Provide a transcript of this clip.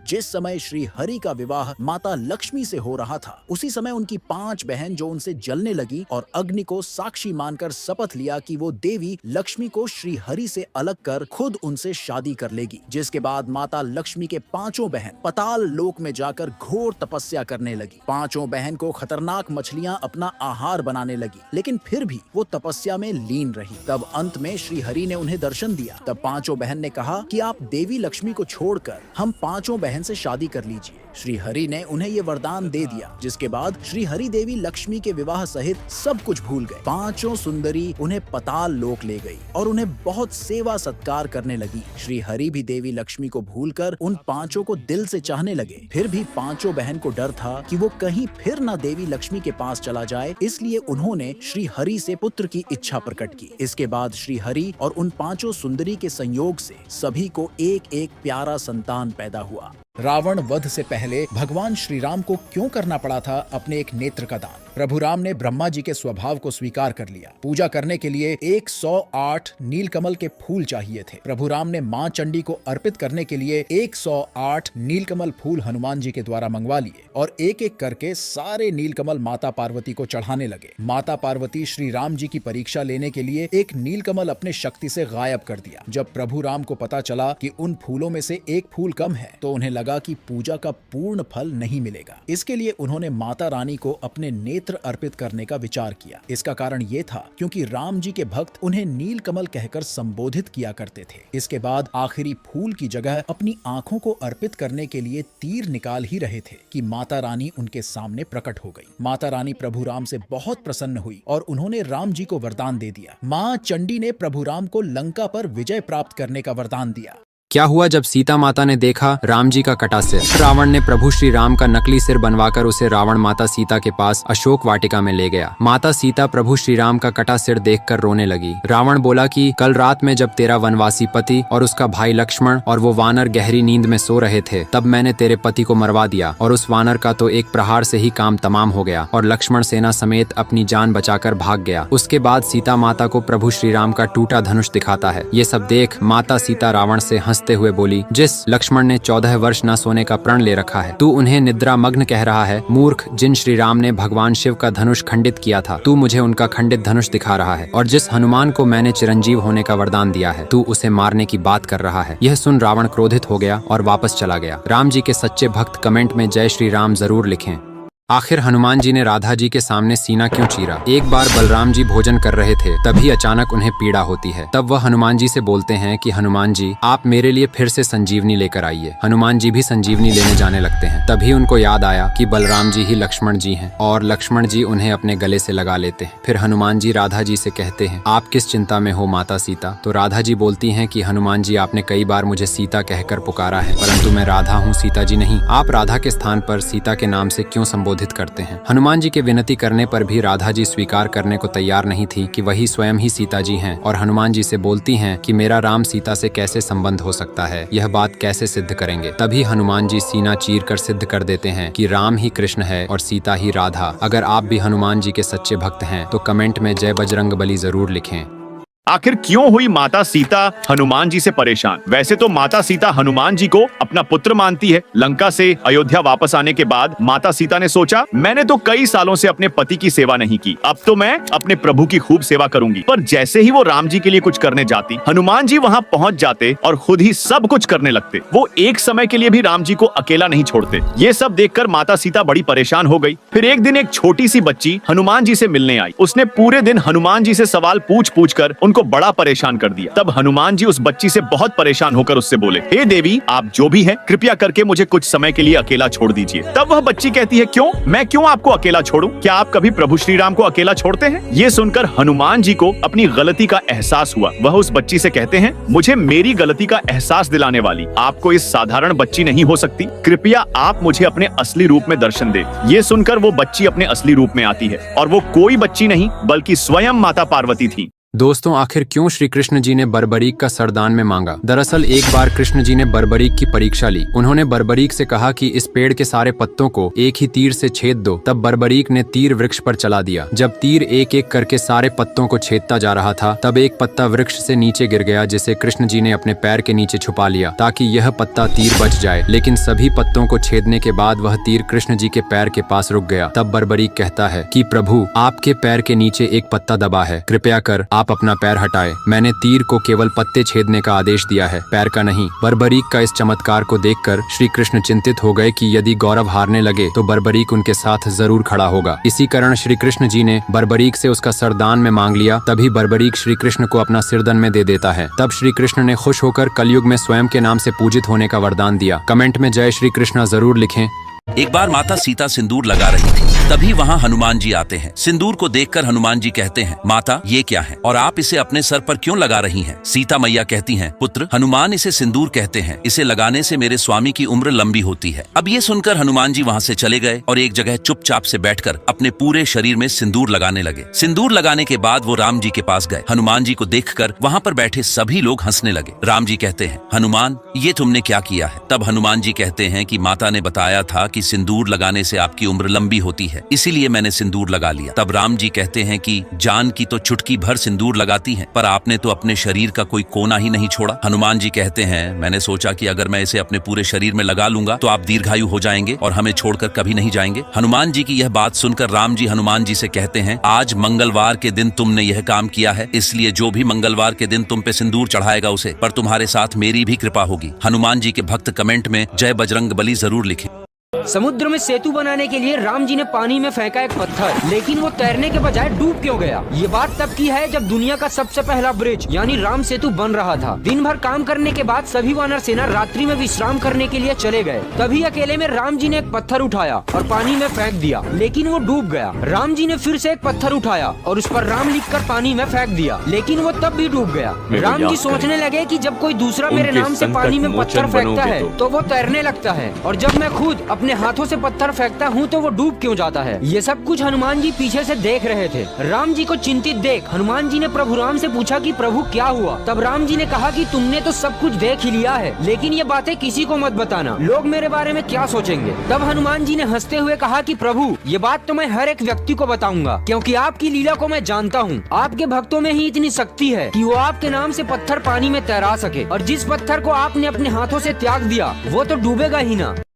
जिस समय श्री हरि का विवाह माता लक्ष्मी से हो रहा था, उसी समय उनकी 5 बहन जो उनसे जलने लगी और अग्नि को साक्षी मानकर शपथ लिया कि वो देवी लक्ष्मी को श्री हरि से अलग कर खुद उनसे शादी कर लेगी। जिसके बाद माता लक्ष्मी के 5 बहन पताल लोक में जाकर घोर तपस्या करने लगी। 5 बहन को खतरनाक मछलियां अपना आहार बनाने लगी, लेकिन फिर भी वो तपस्या में लीन रही। तब अंत में श्री हरि ने उन्हें दर्शन दिया। तब 5 बहन ने कहा कि आप देवी लक्ष्मी को छोड़कर हम 5 बहन से शादी कर लीजिए। श्री हरि ने उन्हें ये वरदान दे दिया, जिसके बाद श्री हरि देवी लक्ष्मी के विवाह सहित सब कुछ भूल गए। 5 सुंदरी उन्हें पताल लोक ले गई और उन्हें बहुत सेवा सत्कार करने लगी। श्री हरि भी देवी लक्ष्मी को भूलकर उन 5 को दिल से चाहने लगे। फिर भी 5 बहन को डर था कि वो कहीं फिर न देवी लक्ष्मी के पास चला जाए, इसलिए उन्होंने श्री हरि से पुत्र की इच्छा प्रकट की। इसके बाद श्री हरि और उन 5 सुंदरी के संयोग से सभी को एक एक प्यारा संतान पैदा हुआ। रावण वध से पहले भगवान श्री राम को क्यों करना पड़ा था अपने एक नेत्र का दान? प्रभु राम ने ब्रह्मा जी के स्वभाव को स्वीकार कर लिया। पूजा करने के लिए 108 नीलकमल के फूल चाहिए थे। प्रभु राम ने मां चंडी को अर्पित करने के लिए 108 नीलकमल फूल हनुमान जी के द्वारा मंगवा लिए और एक एक करके सारे नीलकमल माता पार्वती को चढ़ाने लगे। माता पार्वती श्री राम जी की परीक्षा लेने के लिए एक नीलकमल अपने शक्ति से गायब कर दिया। जब प्रभु राम को पता चला कि उन फूलों में से एक फूल कम है, तो उन्हें लगा कि पूजा का पूर्ण फल नहीं मिलेगा। इसके लिए उन्होंने माता रानी को अपने नेत्र अर्पित करने का विचार किया। इसका कारण ये था क्योंकि राम जी के भक्त उन्हें नीलकमल कहकर संबोधित किया करते थे। इसके बाद आखिरी फूल की जगह अपनी आंखों को अर्पित करने के लिए तीर निकाल ही रहे थे कि माता रानी उनके सामने प्रकट हो गई। माता रानी प्रभु राम से बहुत प्रसन्न हुई और उन्होंने राम जी को वरदान दे दिया। मां चंडी ने प्रभु राम को लंका पर विजय प्राप्त करने का वरदान दिया। क्या हुआ जब सीता माता ने देखा राम जी का कटा सिर? रावण ने प्रभु श्री राम का नकली सिर बनवाकर उसे रावण माता सीता के पास अशोक वाटिका में ले गया। माता सीता प्रभु श्री राम का कटा सिर देखकर रोने लगी। रावण बोला कि कल रात में जब तेरा वनवासी पति और उसका भाई लक्ष्मण और वो वानर गहरी नींद में सो रहे थे, तब मैंने तेरे पति को मरवा दिया और उस वानर का तो एक प्रहार से ही काम तमाम हो गया और लक्ष्मण सेना समेत अपनी जान बचाकर भाग गया। उसके बाद सीता माता को प्रभु श्री राम का टूटा धनुष दिखाता है। ये सब देख माता सीता रावण से हंसते हुए बोली, जिस लक्ष्मण ने 14 वर्ष न सोने का प्रण ले रखा है, तू उन्हें निद्रा मग्न कह रहा है। मूर्ख, जिन श्री राम ने भगवान शिव का धनुष खंडित किया था, तू मुझे उनका खंडित धनुष दिखा रहा है। और जिस हनुमान को मैंने चिरंजीव होने का वरदान दिया है, तू उसे मारने की बात कर रहा है। यह सुन रावण क्रोधित हो गया और वापस चला गया। राम जी के सच्चे भक्त कमेंट में जय श्री राम जरूर लिखें। आखिर हनुमान जी ने राधा जी के सामने सीना क्यों चीरा? एक बार बलराम जी भोजन कर रहे थे, तभी अचानक उन्हें पीड़ा होती है। तब वह हनुमान जी से बोलते हैं कि हनुमान जी, आप मेरे लिए फिर से संजीवनी लेकर आइए। हनुमान जी भी संजीवनी लेने जाने लगते हैं। तभी उनको याद आया कि बलराम जी ही लक्ष्मण जी हैं और लक्ष्मण जी उन्हें अपने गले से लगा लेते हैं। फिर हनुमान जी राधा जी से कहते हैं, आप किस चिंता में हो माता सीता? तो राधा जी बोलती है कि हनुमान जी, आपने कई बार मुझे सीता कहकर पुकारा है, परंतु मैं राधा हूँ, सीता जी नहीं। आप राधा के स्थान पर सीता के नाम से क्यों संबोधित करते हैं? हनुमान जी के विनती करने पर भी राधा जी स्वीकार करने को तैयार नहीं थी कि वही स्वयं ही सीता जी हैं और हनुमान जी से बोलती हैं कि मेरा राम सीता से कैसे संबंध हो सकता है, यह बात कैसे सिद्ध करेंगे? तभी हनुमान जी सीना चीर कर सिद्ध कर देते हैं कि राम ही कृष्ण है और सीता ही राधा। अगर आप भी हनुमान जी के सच्चे भक्त हैं तो कमेंट में जय बजरंगबली जरूर लिखें। आखिर क्यों हुई माता सीता हनुमान जी से परेशान? वैसे तो माता सीता हनुमान जी को अपना पुत्र मानती है। लंका से अयोध्या वापस आने के बाद माता सीता ने सोचा, मैंने तो कई सालों से अपने पति की सेवा नहीं की, अब तो मैं अपने प्रभु की खूब सेवा करूंगी। पर जैसे ही वो राम जी के लिए कुछ करने जाती, हनुमान जी वहाँ पहुँच जाते और खुद ही सब कुछ करने लगते। वो एक समय के लिए भी राम जी को अकेला नहीं छोड़ते। ये सब देखकर माता सीता बड़ी परेशान हो गई। फिर एक दिन एक छोटी सी बच्ची हनुमान जी से मिलने आई। उसने पूरे दिन हनुमान जी से सवाल पूछ पूछ कर को बड़ा परेशान कर दिया। तब हनुमान जी उस बच्ची से बहुत परेशान होकर उससे बोले, हे देवी, आप जो भी हैं, कृपया करके मुझे कुछ समय के लिए अकेला छोड़ दीजिए। तब वह बच्ची कहती है, क्यों? मैं क्यों आपको अकेला छोड़ूं? क्या आप कभी प्रभु श्री राम को अकेला छोड़ते हैं? ये सुनकर हनुमान जी को अपनी गलती का एहसास हुआ। वह उस बच्ची से कहते हैं, मुझे मेरी गलती का एहसास दिलाने वाली आपको इस साधारण बच्ची नहीं हो सकती। कृपया आप मुझे अपने असली रूप में दर्शन दे। ये सुनकर वो बच्ची अपने असली रूप में आती है और वो कोई बच्ची नहीं बल्कि स्वयं माता पार्वती थी। दोस्तों, आखिर क्यों श्री कृष्ण जी ने बर्बरीक का सरदान में मांगा? दरअसल एक बार कृष्ण जी ने बर्बरीक की परीक्षा ली। उन्होंने बर्बरीक से कहा कि इस पेड़ के सारे पत्तों को एक ही तीर से छेद दो। तब बर्बरीक ने तीर वृक्ष पर चला दिया। जब तीर एक एक करके सारे पत्तों को छेदता जा रहा था, तब एक पत्ता वृक्ष से नीचे गिर गया, जिसे कृष्ण जी ने अपने पैर के नीचे छुपा लिया ताकि यह पत्ता तीर बच जाए। लेकिन सभी पत्तों को छेदने के बाद वह तीर कृष्ण जी के पैर के पास रुक गया। तब बर्बरीक कहता है कि प्रभु, आपके पैर के नीचे एक पत्ता दबा है, कृपया कर आप अपना पैर हटाए। मैंने तीर को केवल पत्ते छेदने का आदेश दिया है, पैर का नहीं। बर्बरीक का इस चमत्कार को देखकर श्री कृष्ण चिंतित हो गए कि यदि गौरव हारने लगे तो बर्बरीक उनके साथ जरूर खड़ा होगा। इसी कारण श्री कृष्ण जी ने बर्बरीक से उसका सरदान में मांग लिया। तभी बर्बरीक श्री कृष्ण को अपना सिरदन में दे देता है। तब श्री कृष्ण ने खुश होकर कलयुग में स्वयं के नाम से पूजित होने का वरदान दिया। कमेंट में जय श्री कृष्णा जरूर लिखें। एक बार माता सीता सिंदूर लगा रही थी, तभी वहाँ हनुमान जी आते हैं। सिंदूर को देखकर हनुमान जी कहते हैं, माता ये क्या है और आप इसे अपने सर पर क्यों लगा रही हैं? सीता मैया कहती हैं, पुत्र, हनुमान इसे सिंदूर कहते हैं, इसे लगाने से मेरे स्वामी की उम्र लंबी होती है। अब ये सुनकर हनुमान जी वहाँ से चले गए और एक जगह चुपचाप से बैठकर अपने पूरे शरीर में सिंदूर लगाने लगे। सिंदूर लगाने के बाद वो राम जी के पास गए। हनुमान जी को देखकर वहाँ पर बैठे सभी लोग हंसने लगे। राम जी कहते हैं, हनुमान ये तुमने क्या किया है? तब हनुमान जी कहते हैं कि माता ने बताया था कि सिंदूर लगाने से आपकी उम्र लंबी होती है, इसीलिए मैंने सिंदूर लगा लिया। तब राम जी कहते हैं कि जान की तो चुटकी भर सिंदूर लगाती है, पर आपने तो अपने शरीर का कोई कोना ही नहीं छोड़ा। हनुमान जी कहते हैं, मैंने सोचा कि अगर मैं इसे अपने पूरे शरीर में लगा लूंगा तो आप दीर्घायु हो जाएंगे और हमें छोड़कर कभी नहीं जाएंगे। हनुमान जी की यह बात सुनकर राम जी हनुमान जी से कहते हैं, आज मंगलवार के दिन तुमने यह काम किया है, इसलिए जो भी मंगलवार के दिन तुम पे सिंदूर चढ़ाएगा उसे पर तुम्हारे साथ मेरी भी कृपा होगी। हनुमान जी के भक्त कमेंट में जय बजरंग बली जरूर लिखें। समुद्र में सेतु बनाने के लिए राम जी ने पानी में फेंका एक पत्थर, लेकिन वो तैरने के बजाय डूब क्यों गया? ये बात तब की है जब दुनिया का सबसे पहला ब्रिज यानी राम सेतु बन रहा था। दिन भर काम करने के बाद सभी वानर सेना रात्रि में विश्राम करने के लिए चले गए। तभी अकेले में राम जी ने एक पत्थर उठाया और पानी में फेंक दिया, लेकिन वो डूब गया। राम जी ने फिर से एक पत्थर उठाया और उस पर राम लिखकर पानी में फेंक दिया, लेकिन वो तब भी डूब गया। राम जी सोचने लगे कि जब कोई दूसरा मेरे नाम से पानी में पत्थर फेंकता है तो वो तैरने लगता है, और जब मैं खुद अपने हाथों से पत्थर फेंकता हूँ तो वो डूब क्यों जाता है? ये सब कुछ हनुमान जी पीछे से देख रहे थे। राम जी को चिंतित देख हनुमान जी ने प्रभु राम से पूछा कि प्रभु क्या हुआ? तब राम जी ने कहा कि तुमने तो सब कुछ देख ही लिया है, लेकिन ये बातें किसी को मत बताना, लोग मेरे बारे में क्या सोचेंगे? तब हनुमान जी ने हंसते हुए कहा कि प्रभु ये बात तो मैं हर एक व्यक्ति को बताऊंगा, क्योंकि आपकी लीला को मैं जानता हूँ। आपके भक्तों में ही इतनी शक्ति है कि वो आपके नाम से पत्थर पानी में तैरा सके, और जिस पत्थर को आपने अपने हाथों से त्याग दिया वो तो डूबेगा ही ना।